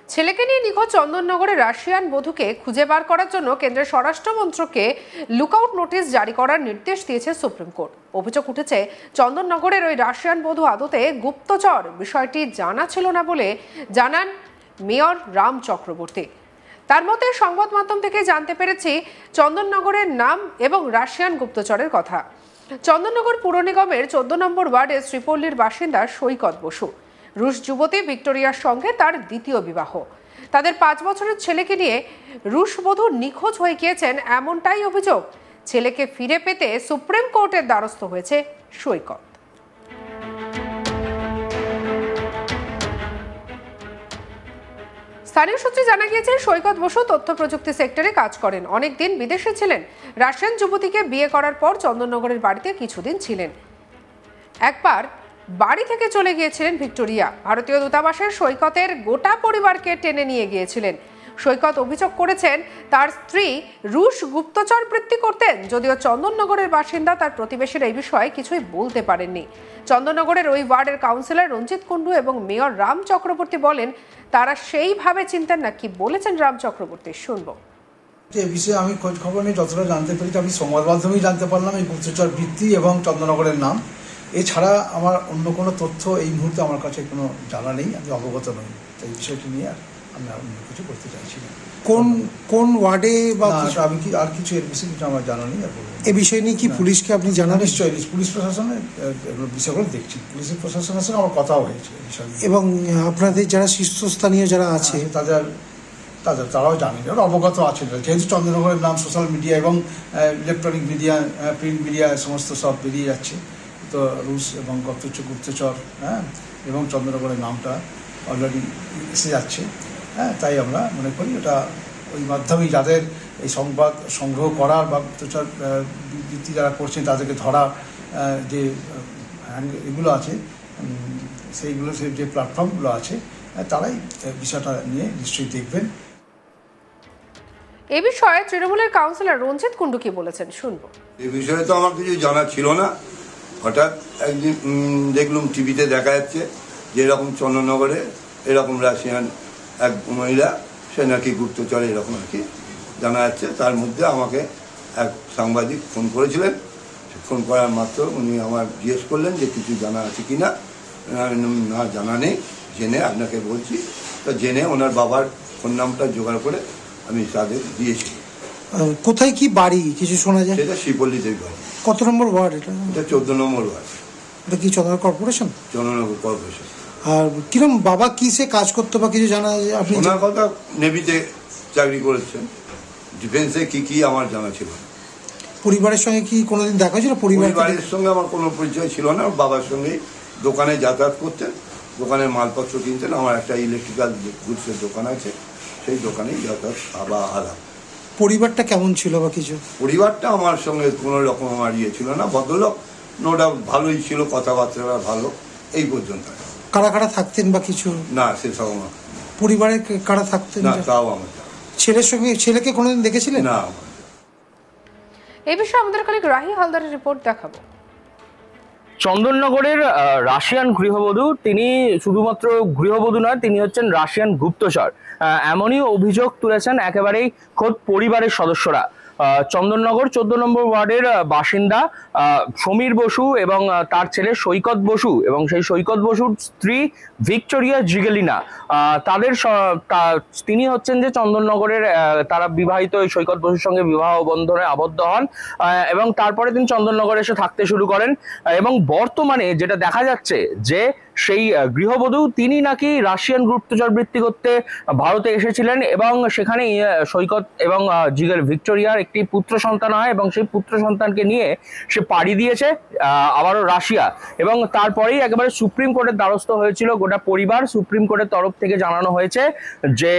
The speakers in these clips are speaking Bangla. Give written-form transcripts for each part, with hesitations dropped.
ছেলেকে নিয়ে নিখোঁজ চন্দননগরের রাশিয়ান বধূকে খুঁজে বার করার জন্য কেন্দ্রের স্বরাষ্ট্র মন্ত্রককে লুকআউট নোটিশ জারি করার নির্দেশ দিয়েছে সুপ্রিম কোর্ট। অভিযোগ উঠেছে চন্দননগরের ওই রাশিয়ান বধূ আদতে গুপ্তচর, বিষয়টি জানা ছিল না বলে জানান মেয়র রাম চক্রবর্তী। তার মতে, সংবাদ মাধ্যম থেকে জানতে পেরেছি চন্দননগরের নাম এবং রাশিয়ান গুপ্তচরের কথা। চন্দননগর পুর নিগমের 14 নম্বর ওয়ার্ডের শ্রীপল্লীর বাসিন্দা সৈকত বসু। রুশ যুবতী ভিক্টোরিয়ার সঙ্গে তার দ্বিতীয় বিবাহ। তাদের 5 বছরের ছেলেকে নিয়ে রুশ বধূ নিখোঁজ হয়ে গিয়েছেন, এমনটাই অভিযোগ। ছেলেকে ফিরে পেতে সুপ্রিম কোর্টের দ্বারস্থ হয়েছে সৈকত। স্থানীয় সূত্রে জানা গিয়েছে, সৈকত বসু তথ্য প্রযুক্তি সেক্টরে কাজ করেন। অনেকদিন বিদেশে ছিলেন। রাশিয়ান যুবতীকে বিয়ে করার পর চন্দননগরের বাড়িতে কিছুদিন ছিলেন। একবার বাড়ি থেকে চলে গিয়েছিলেন ভিক্টোরিয়া। ভারতীয় দূতাবাসের সৈকতের গোটা পরিবারকে টেনে নিয়ে গিয়েছিলেন। সৈকত অভিযোগ করেছেন তার স্ত্রী রুশ গুপ্তচর বৃত্তি করতেন। যদিও চন্দননগরের বাসিন্দা, তার প্রতিবেশীরা এই বিষয়ে কিছুই বলতে পারেননি। চন্দননগরের ওই ওয়ার্ডের কাউন্সিলর রঞ্জিত কুন্ডু এবং মেয়র রাম চক্রবর্তী বলেন তারা সেইভাবে চিনতেন না। কি বলেছেন রাম চক্রবর্তী, শুনবো। এই বিষয়ে আমি খোঁজ খবর নিয়ে যতটা জানতে পেরেছি, আমি সংবাদ মাধ্যমেই জানতে পারলাম এই গুপ্তচর বৃত্তি এবং চন্দননগরের নাম। এছাড়া আমার অন্য কোনো তথ্য এই মুহূর্তে আমার কাছে কোনো জানা নেই, আমি অবগত নই। এই বিষয়টি নিয়ে আমি আর অন্য কিছু করতে চাইছি না। কোন ওয়ার্ডে বা আমি কি আর কিছু এর বিষয়ে কিছু আমার জানা নেই। এ বিষয় নিয়ে কি পুলিশকে আপনি জানান? নিশ্চয়ই পুলিশ প্রশাসনের এগুলো বিষয়গুলো দেখছি। পুলিশের প্রশাসনের সঙ্গে আমার কথাও হয়েছে এই বিষয়ে। এবং আপনাদের যারা শীর্ষস্থানীয় যারা আছে তারাও জানেন, ওরা অবগত আছে। যেহেতু চন্দননগরের নাম সোশ্যাল মিডিয়া এবং ইলেকট্রনিক মিডিয়া, প্রিন্ট মিডিয়া সমস্ত সব বেরিয়ে যাচ্ছে, তো রুশ এবং গুপ্তচর এবং চন্দননগরের নামটা অলরেডি এসে যাচ্ছে। তাই আমরা মনে করি ওটা ওই মাধ্যমেই যাদের এই সংবাদ সংগ্রহ করার বা গুপ্তচর বৃত্তি যারা করছেন তাদেরকে ধরা যে এগুলো আছে, সেইগুলো যে প্ল্যাটফর্মগুলো আছে, তারাই বিষয়টা নিয়ে নিশ্চয়ই দেখবেন। এই বিষয়ে তৃণমূলের কাউন্সিলর রঞ্জিত কুন্ডু কি বলেছেন, শুনবো। এই বিষয়ে তো আমার কিছু জানা ছিল না। হঠাৎ একদিন দেখলাম টিভিতে দেখা যাচ্ছে যে এরকম চন্দননগরে এরকম রাশিয়ান এক মহিলা, সে নাকি গুপ্তচর, এরকম আর কি জানা যাচ্ছে। তার মধ্যে আমাকে এক সাংবাদিক ফোন করেছিলেন। ফোন করার মাত্র উনি আমার জিজ্ঞেস করলেন যে কিছু জানা আছে কি না। না, জানা নেই, জেনে আপনাকে বলছি। তো জেনে ওনার বাবার ফোন নামটা জোগাড় করে আমি তাদের দিয়েছি। কোথায় কি বাড়ি কিছু শোনা যায়? সেটা শ্রীপল্লীতে বাড়ি। কত নম্বর ওয়ার্ড এটা? এটা 14 নম্বর ওয়ার্ড। এটা কি চন্দননগর কর্পোরেশন? চন্দননগর কর্পোরেশন। আর কিরকম বাবা কিসে কাজ করতে বা কিছু জানা যায়? আপনি ওনার কথা নেভিতে চাকরি করেছেন, ডিফেন্সে কি আমার জানা ছিল না। পরিবারের সঙ্গে কি কোনোদিন দেখা ছিল? পরিবারের সঙ্গে আমার কোনো পরিচয় ছিল না। বাবার সঙ্গে দোকানে যাতায়াত করতেন, দোকানের মালপত্র কিনতেন। আমার একটা ইলেকট্রিক্যাল গুডসের দোকান আছে, সেই দোকানেই যাতায়াত আবার আলাদা। পরিবারটা কেমন ছিল বা কিছু? পরিবারটা আমার সঙ্গে কোনো রকম আমার ইয়ে ছিল না। ভদ্রলোক, নো ডাউট ভালোই ছিল, কথাবার্তা ভালো, এই পর্যন্ত। কারা কারা থাকতেন বা কিছু? না, সেসব আমার পরিবারে কারা থাকতেন না, তাও আমার। ছেলেকে কোনোদিন দেখেছিলেন? না। এই বিষয়ে আমাদের কলিগ রাহি হালদারের রিপোর্ট দেখাবো। চন্দননগরের রাশিয়ান গৃহবধূ, তিনি শুধুমাত্র গৃহবধূ নয়, তিনি হচ্ছেন রাশিয়ান গুপ্তচর। এমনই অভিযোগ তুলেছেন একেবারেই খোদ পরিবারের সদস্যরা। চন্দননগর 14 নম্বর ওয়ার্ডের বাসিন্দা সমীর বসু এবং তার ছেলে সৈকত বসু এবং সেই সৈকত বসুর স্ত্রী ভিক্টোরিয়া জিগেলিনা, তিনি হচ্ছেন যে চন্দননগরের, তারা বিবাহিত। এই সৈকত বসুর সঙ্গে বিবাহ বন্ধনে আবদ্ধ হন এবং তারপরে তিনি চন্দননগরে এসে থাকতে শুরু করেন। এবং বর্তমানে যেটা দেখা যাচ্ছে যে সেই গৃহবধূ, তিনি নাকি রাশিয়ান গুপ্তচর বৃত্তি করতে ভারতে এসেছিলেন এবং সেখানে সৈকত এবং ভিক্টোরিয়ার একটি পুত্র সন্তান হয় এবং সেই পুত্র সন্তানকে নিয়ে সে পাড়ি দিয়েছে আবারও রাশিয়া। এবং তারপরেই একেবারে সুপ্রিম কোর্টের দ্বারস্থ হয়েছিল গোটা পরিবার। সুপ্রিম কোর্টের তরফ থেকে জানানো হয়েছে যে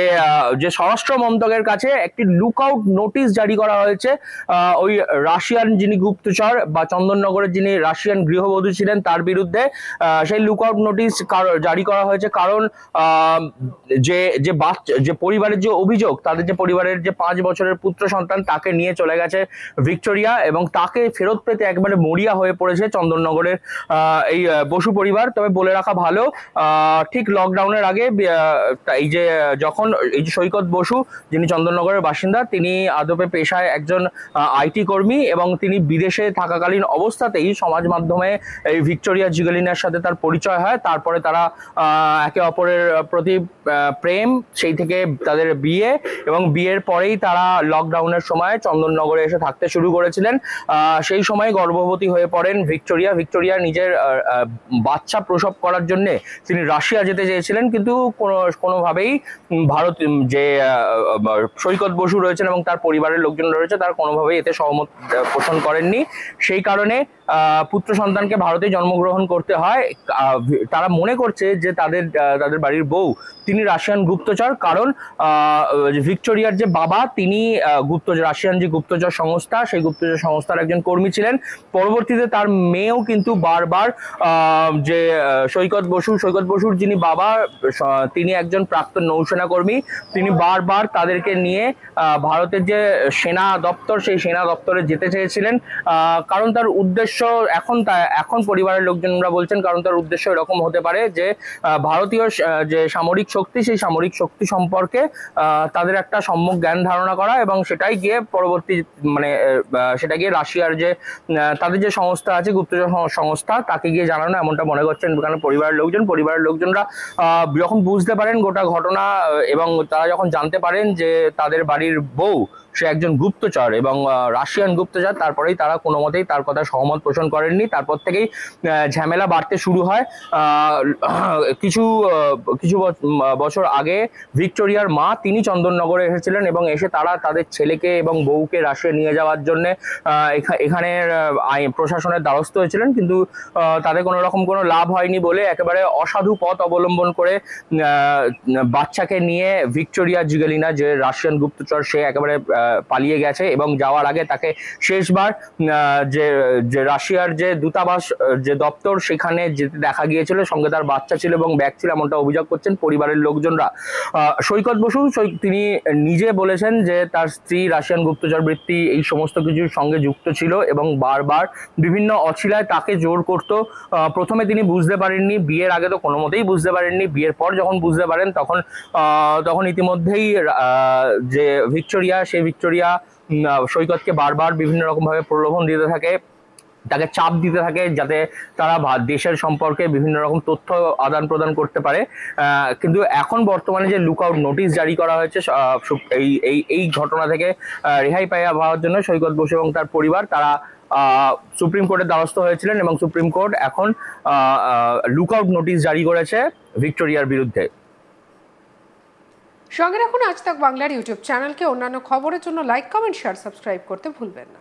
স্বরাষ্ট্র মন্ত্রকের কাছে একটি লুকআউট নোটিশ জারি করা হয়েছে ওই রাশিয়ান যিনি গুপ্তচর বা চন্দননগরের যিনি রাশিয়ান গৃহবধূ ছিলেন তার বিরুদ্ধে। সেই লুকআউট নোটিশ জারি করা হয়েছে, কারণ যে পরিবারের যে অভিযোগ, তাদের যে পরিবারের যে 5 বছরের পুত্র সন্তান তাকে নিয়ে চলে গেছে ভিক্টোরিয়া, এবং তাকে ফেরত পেতে একবারে মরিয়া হয়ে পড়েছে চন্দননগরের এই বসু পরিবার। তবে বলে রাখা ভালো, ঠিক লকডাউনের আগে এই যে সৈকত বসু, যিনি চন্দননগরের বাসিন্দা, তিনি আদপে পেশায় একজন আইটি কর্মী, এবং তিনি বিদেশে থাকাকালীন অবস্থাতেই সমাজ মাধ্যমে এই ভিক্টোরিয়া জিগেলিনার সাথে তার পরিচয় হয়। তারপরে তারা একে অপরের প্রতি প্রেম, সেই থেকে তাদের বিয়ে, এবং বিয়ের পরেই তারা লকডাউনের সময় চন্দননগরে এসে থাকতে শুরু করেছিলেন। সেই সময় গর্ভবতী হয়ে পড়েন ভিক্টোরিয়া নিজের বাচ্চা প্রসব করার জন্য তিনি রাশিয়া যেতে চেয়েছিলেন, কিন্তু কোনোভাবেই ভারত যে সৈকত বসু রয়েছেন এবং তার পরিবারের লোকজন রয়েছে তারা কোনোভাবেই এতে সহমত পোষণ করেননি। সেই কারণে পুত্র সন্তানকে ভারতে জন্মগ্রহণ করতে হয়। তারা মনে করছে যে তাদের বাড়ির বউ তিনি রাশিয়ান গুপ্তচর, কারণ ভিক্টোরিয়ার যে বাবা তিনি রাশিয়ান যে গুপ্তচর সংস্থা, সেই গুপ্তচর সংস্থার একজন কর্মী ছিলেন। পরবর্তীতে তার মেয়েও কিন্তু বারবার যে সৈকত বসুর যিনি বাবা, তিনি একজন প্রাক্তন নৌসেনা কর্মী, তিনি বারবার তাদেরকে নিয়ে ভারতের যে সেনা দপ্তর, সেই সেনা দপ্তরে যেতে চেয়েছিলেন, কারণ তার উদ্দেশ্য এখন পরিবারের লোকজনরা বলছেন, কারণ তার উদ্দেশ্য এরকম হতে পারে যে ভারতীয় যে সামরিক শক্তি, সেই সামরিক শক্তি সম্পর্কে তাদের একটা সম্যক জ্ঞান ধারণা করা, এবং সেটাই গিয়ে সেটা গিয়ে রাশিয়ার যে তাদের যে সংস্থা আছে, গুপ্তচর সংস্থা, তাকে গিয়ে জানানো, এমনটা মনে করছেন কারণ পরিবারের লোকজনরা যখন বুঝতে পারেন গোটা ঘটনা, এবং তারা যখন জানতে পারেন যে তাদের বাড়ির বউ সে একজন গুপ্তচর এবং রাশিয়ান গুপ্তচর, তারপরেই তারা কোনো মতেই তার কথা সহমত পোষণ করেননি। তারপর থেকেই ঝামেলা বাড়তে শুরু হয়। কিছু বছর আগে ভিক্টোরিয়ার মা তিনি চন্দননগরে এসেছিলেন, এবং এসে তারা তাদের ছেলেকে এবং বউকে রাশিয়া নিয়ে যাওয়ার জন্য এখানের প্রশাসনের দ্বারস্থ হয়েছিলেন, কিন্তু তাদের কোনো লাভ হয়নি বলে একেবারে অসাধু পথ অবলম্বন করে বাচ্চাকে নিয়ে ভিক্টোরিয়া জিগেলিনা যে রাশিয়ান গুপ্তচর, সে একেবারে পালিয়ে গেছে, এবং যাওয়ার আগে তাকে শেষবার যে রাশিয়ার যে দূতাবাস যে দপ্তর, সেখানে যেতে দেখা গিয়েছিল, সঙ্গে তার বাচ্চা ছিল এবং ব্যাগ ছিল, এমনটা অভিযোগ করছেন পরিবারের লোকজনরা। সৈকত বসু তিনি নিজে বলেছেন যে তার স্ত্রী রাশিয়ান গুপ্তচর বৃত্তি এই সমস্ত কিছুর সঙ্গে যুক্ত ছিল, এবং বারবার বিভিন্ন অছিলায় তাকে জোর করত। প্রথমে তিনি বুঝতে পারেননি, বিয়ের আগে তো কোনো মতেই বুঝতে পারেননি, বিয়ের পর যখন বুঝতে পারেন তখন ইতিমধ্যেই যে ভিক্টোরিয়া সৈকতকে বারবার বিভিন্ন রকম ভাবে প্রলোভন দিতে থাকে, তাকে চাপ দিতে থাকে, যাতে তারা দেশের সম্পর্কে বিভিন্ন রকম তথ্য আদান প্রদান করতে পারে। কিন্তু এখন বর্তমানে যে লুকআউট নোটিশ জারি করা হয়েছে এই ঘটনা থেকে রেহাই পাওয়ার জন্য সৈকত বসু এবং তার পরিবার তারা সুপ্রিম কোর্টের দ্বারস্থ হয়েছিলেন, এবং সুপ্রিম কোর্ট এখন লুকআউট নোটিশ জারি করেছে ভিক্টোরিয়ার বিরুদ্ধে। সঙ্গে রাখুন আজ তাক বাংলার ইউটিউব চ্যানেলকে। অন্যান্য খবরের জন্য লাইক, কমেন্ট, শেয়ার, সাবস্ক্রাইব করতে ভুলবেন না।